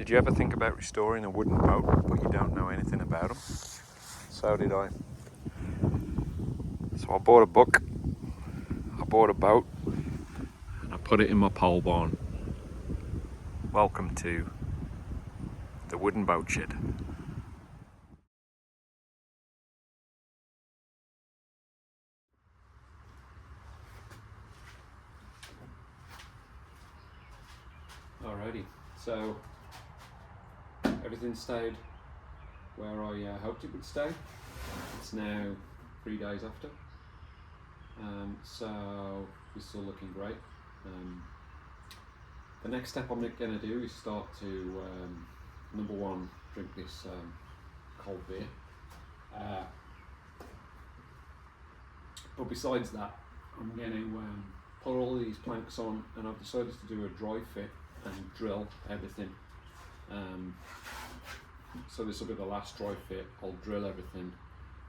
Did you ever think about restoring a wooden boat, but you don't know anything about them? So did I. So I bought a book, I bought a boat, and I put it in my pole barn. Welcome to the wooden boat shed. Alrighty, so everything stayed where I hoped it would stay. It's now 3 days after, so it's still looking great. The next step I'm going to do is start to, number one, drink this cold beer. But besides that, I'm going to put all of these planks on, and I've decided to do a dry fit and drill everything. So this will be the last dry fit. I'll drill everything.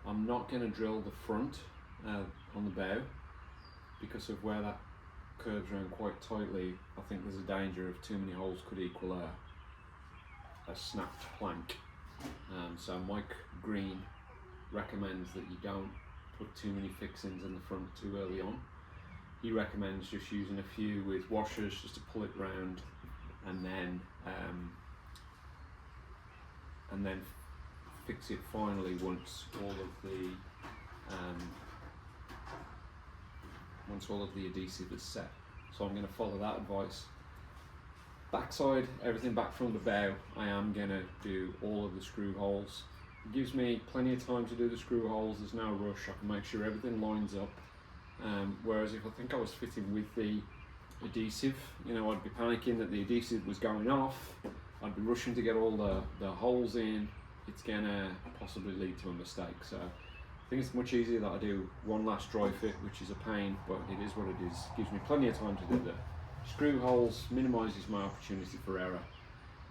I'm not going to drill the front on the bow because of where that curves around quite tightly. I think there's a danger of too many holes could equal a snapped plank. So Mike Green recommends that you don't put too many fixings in the front too early on. He recommends just using a few with washers just to pull it round, and then fix it finally once all of the adhesive is set. So I'm going to follow that advice. Backside, everything back from the bow, I am going to do all of the screw holes. It gives me plenty of time to do the screw holes. There's no rush. I can make sure everything lines up. Whereas if I think I was fitting with the adhesive, I'd be panicking that the adhesive was going off. I'd be rushing to get all the holes in. It's gonna possibly lead to a mistake. So I think it's much easier that I do one last dry fit, which is a pain, but it is what it is. It gives me plenty of time to do the screw holes, minimises my opportunity for error.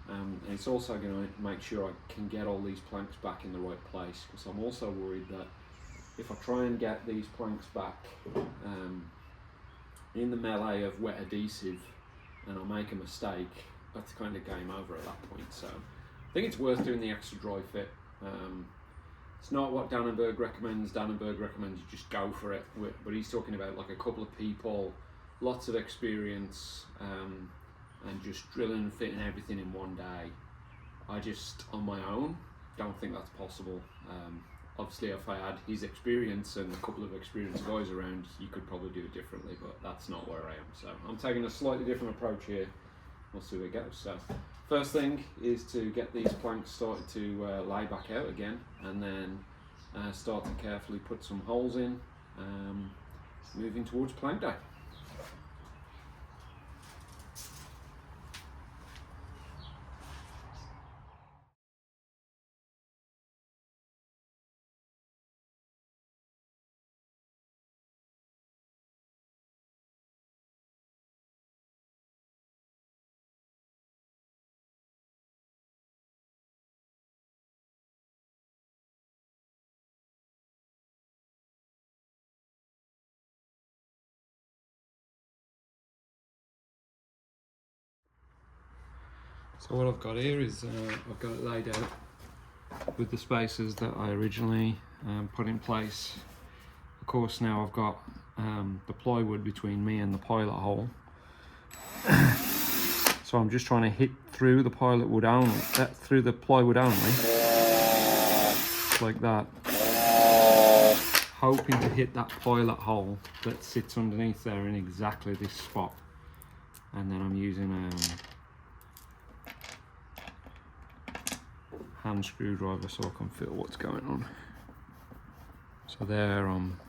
And it's also going to make sure I can get all these planks back in the right place, because I'm also worried that if I try and get these planks back in the melee of wet adhesive and I make a mistake, that's kind of game over at that point. So I think it's worth doing the extra dry fit. It's not what Dannenberg recommends. Dannenberg recommends you just go for it, but he's talking about like a couple of people, lots of experience, and just drilling and fitting everything in one day. I just, on my own, don't think that's possible. Obviously, if I had his experience and a couple of experienced guys around, you could probably do it differently, but that's not where I am. So I'm taking a slightly different approach here. We'll see where it goes. So first thing is to get these planks started to lay back out again, and then start to carefully put some holes in, moving towards plank day. So what I've got here is I've got it laid out with the spacers that I originally put in place. Of course, now I've got the plywood between me and the pilot hole. So I'm just trying to hit through the plywood only, like that, hoping to hit that pilot hole that sits underneath there in exactly this spot. And then I'm using hand screwdriver so I can feel what's going on. So there I'm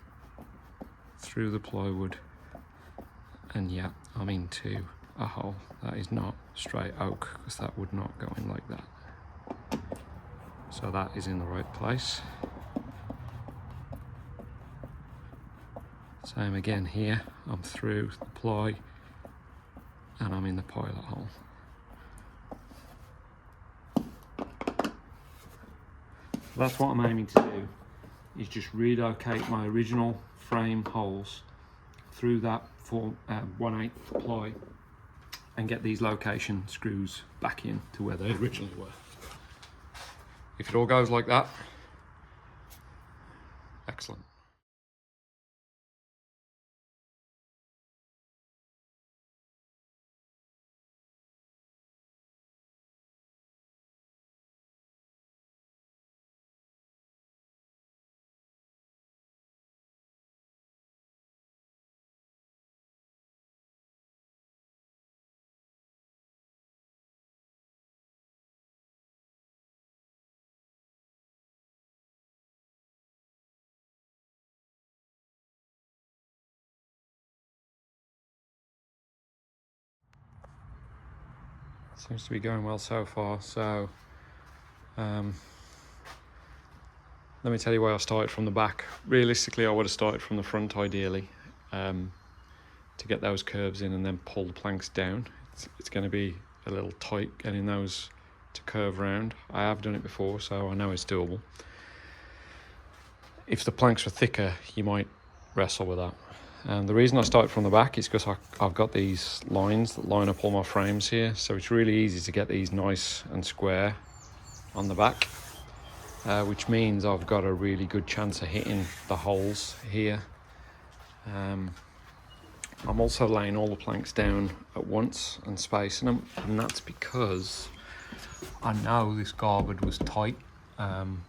through the plywood, and yeah, I'm into a hole. That is not straight oak, because that would not go in like that. So that is in the right place. Same again here, I'm through the ply and I'm in the pilot hole. That's what I'm aiming to do, is just relocate my original frame holes through that 1/8 ply and get these location screws back in to where they originally were. If it all goes like that, excellent. Seems to be going well so far. So let me tell you why I started from the back. Realistically, I would have started from the front ideally, to get those curves in and then pull the planks down. It's going to be a little tight getting those to curve round. I have done it before, so I know it's doable. If the planks were thicker, you might wrestle with that. And the reason I started from the back is because I've got these lines that line up all my frames here, so it's really easy to get these nice and square on the back, which means I've got a really good chance of hitting the holes here. I'm also laying all the planks down at once and spacing them, and that's because I know this garboard was tight,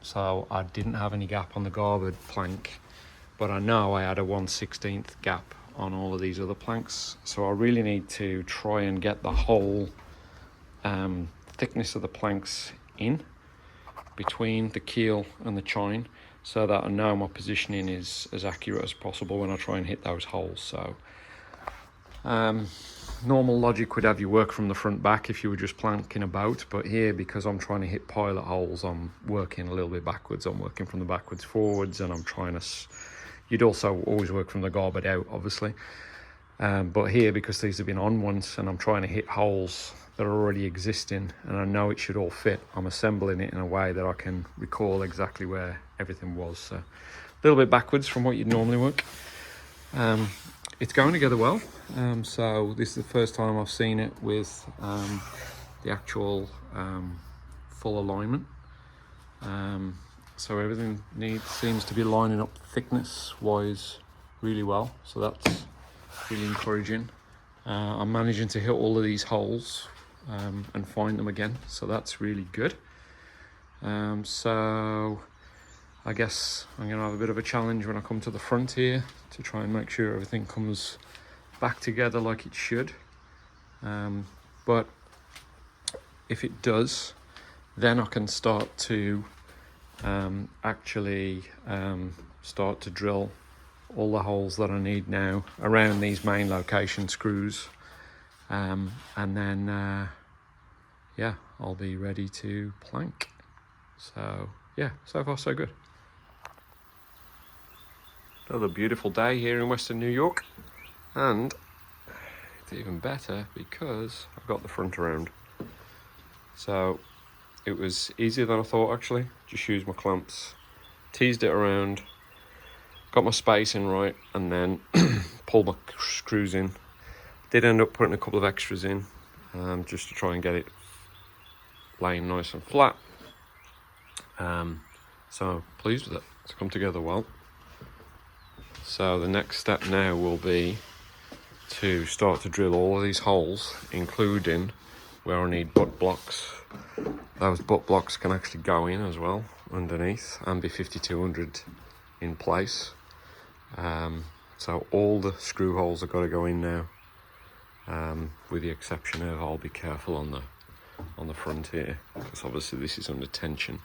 so I didn't have any gap on the garboard plank, but I know I had a 1/16 gap on all of these other planks, so I really need to try and get the whole thickness of the planks in between the keel and the chine, so that I know my positioning is as accurate as possible when I try and hit those holes. So normal logic would have you work from the front back if you were just planking a boat, but here, because I'm trying to hit pilot holes, I'm working a little bit backwards. I'm working from the backwards forwards, and I'm trying to, you'd also always work from the garboard out, obviously, but here, because these have been on once and I'm trying to hit holes that are already existing and I know it should all fit, I'm assembling it in a way that I can recall exactly where everything was. So a little bit backwards from what you'd normally work. It's going together well. So this is the first time I've seen it with the actual full alignment. So everything seems to be lining up thickness wise really well. So that's really encouraging. I'm managing to hit all of these holes and find them again. So that's really good. So I guess I'm going to have a bit of a challenge when I come to the front here to try and make sure everything comes back together like it should. But if it does, then I can start to actually start to drill all the holes that I need now around these main location screws. And then, yeah, I'll be ready to plank. So, yeah, so far so good. Another beautiful day here in Western New York, and it's even better because I've got the front around. So it was easier than I thought, actually. Just used my clamps, teased it around, got my spacing right, and then pulled my screws in. Did end up putting a couple of extras in, just to try and get it laying nice and flat. So pleased with it. It's come together well. So the next step now will be to start to drill all of these holes, including where I need butt blocks. Those butt blocks can actually go in as well underneath and be 5200 in place. So all the screw holes have got to go in now, with the exception of I'll be careful on the front here, because obviously this is under tension.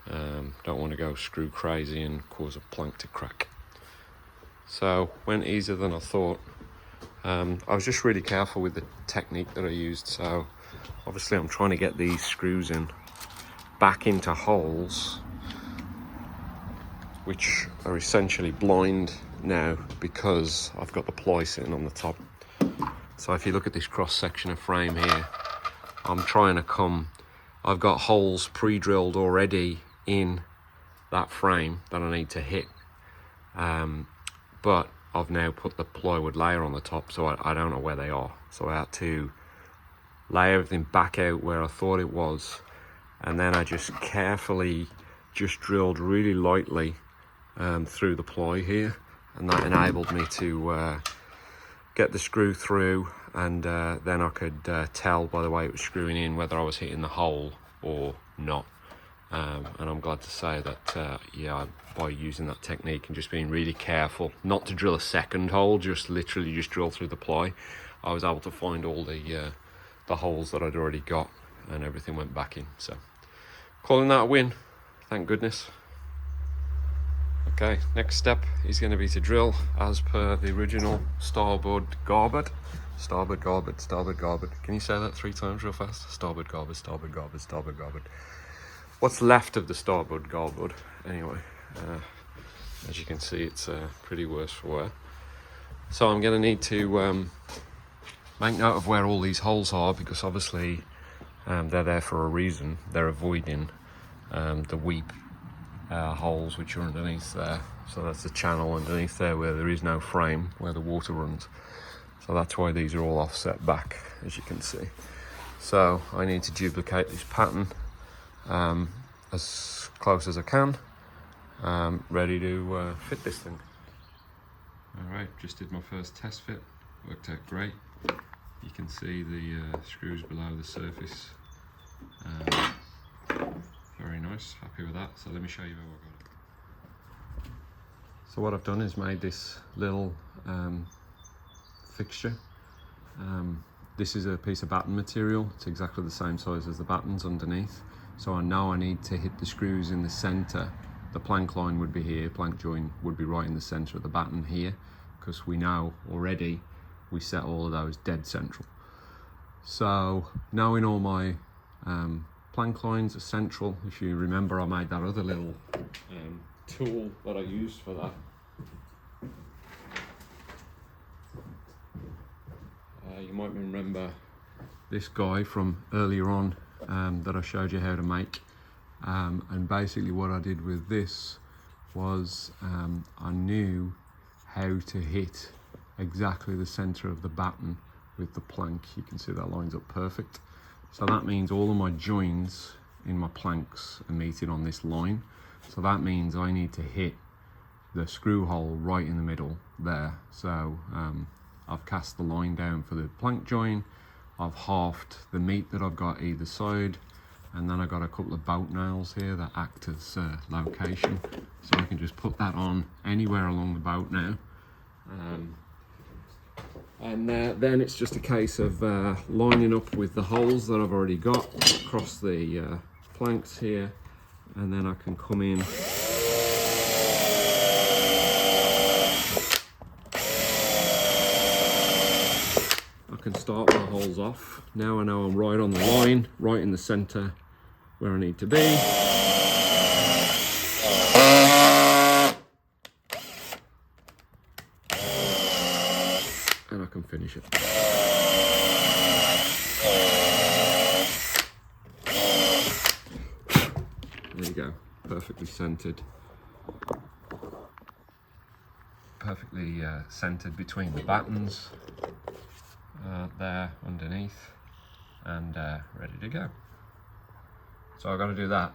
Don't want to go screw crazy and cause a plank to crack. So went easier than I thought. I was just really careful with the technique that I used. So obviously I'm trying to get these screws in back into holes which are essentially blind now because I've got the ply sitting on the top. So if you look at this cross section of frame here, I'm trying to I've got holes pre-drilled already in that frame that I need to hit. But I've now put the plywood layer on the top, so I don't know where they are. So I had to lay everything back out where I thought it was, and then I just carefully just drilled really lightly through the ply here, and that enabled me to get the screw through, and then I could tell by the way it was screwing in whether I was hitting the hole or not. And I'm glad to say that yeah, by using that technique and just being really careful not to drill a second hole, just literally just drill through the ply, I was able to find all the holes that I'd already got, and everything went back in. So calling that a win, thank goodness. Okay, next step is going to be to drill as per the original starboard garboard. Starboard garboard, starboard garboard. Can you say that 3 times real fast? Starboard garboard, starboard garboard, starboard garboard. What's left of the starboard garboard anyway. As you can see, it's pretty worse for wear. So I'm going to need to make note of where all these holes are, because obviously they're there for a reason. They're avoiding the weep holes which are underneath there. So that's the channel underneath there where there is no frame, where the water runs. So that's why these are all offset back, as you can see. So I need to duplicate this pattern as close as I can, ready to fit this thing. Alright, just did my first test fit, worked out great. You can see the screws below the surface. Very nice, happy with that. So let me show you how I got it. So what I've done is made this little fixture. This is a piece of batten material. It's exactly the same size as the battens underneath. So I know I need to hit the screws in the center. The plank line would be here, plank joint would be right in the center of the batten here, because we know already we set all of those dead central. So knowing all my plank lines are central, if you remember I made that other little tool that I used for that. You might remember this guy from earlier on that I showed you how to make. And basically what I did with this was I knew how to hit exactly the center of the batten with the plank. You can see that lines up perfect. So that means all of my joins in my planks are meeting on this line. So that means I need to hit the screw hole right in the middle there. So I've cast the line down for the plank join. I've halved the meat that I've got either side, and then I've got a couple of bolt nails here that act as location. So I can just put that on anywhere along the boat now. And then it's just a case of lining up with the holes that I've already got across the planks here, and then I can come in I can start my holes off. Now I know I'm right on the line, right in the center where I need to be. And I can finish it. There you go, perfectly centered. Perfectly centered between the battens, there underneath, and ready to go. So I've got to do that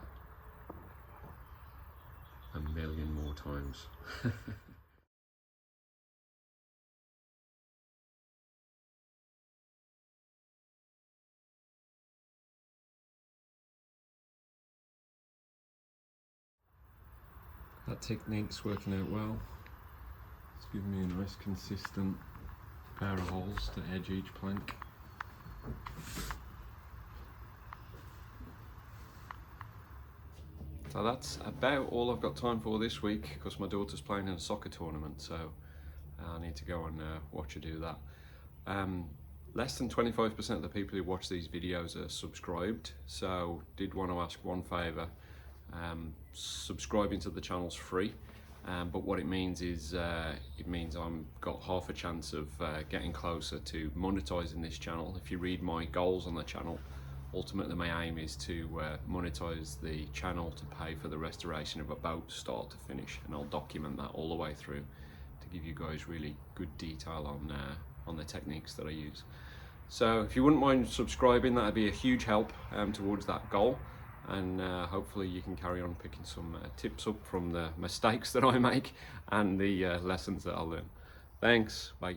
a million more times. That technique's working out well. It's giving me a nice consistent pair of holes to edge each plank. So that's about all I've got time for this week, because my daughter's playing in a soccer tournament, so I need to go and watch her do that. Less than 25% of the people who watch these videos are subscribed, so did want to ask one favour. Subscribing to the channel's free, but what it means is it means I'm got half a chance of getting closer to monetizing this channel. If you read my goals on the channel, ultimately my aim is to monetize the channel to pay for the restoration of a boat start to finish, and I'll document that all the way through to give you guys really good detail on the techniques that I use. So if you wouldn't mind subscribing, that'd be a huge help towards that goal. And hopefully you can carry on picking some tips up from the mistakes that I make and the lessons that I learn. Thanks, bye.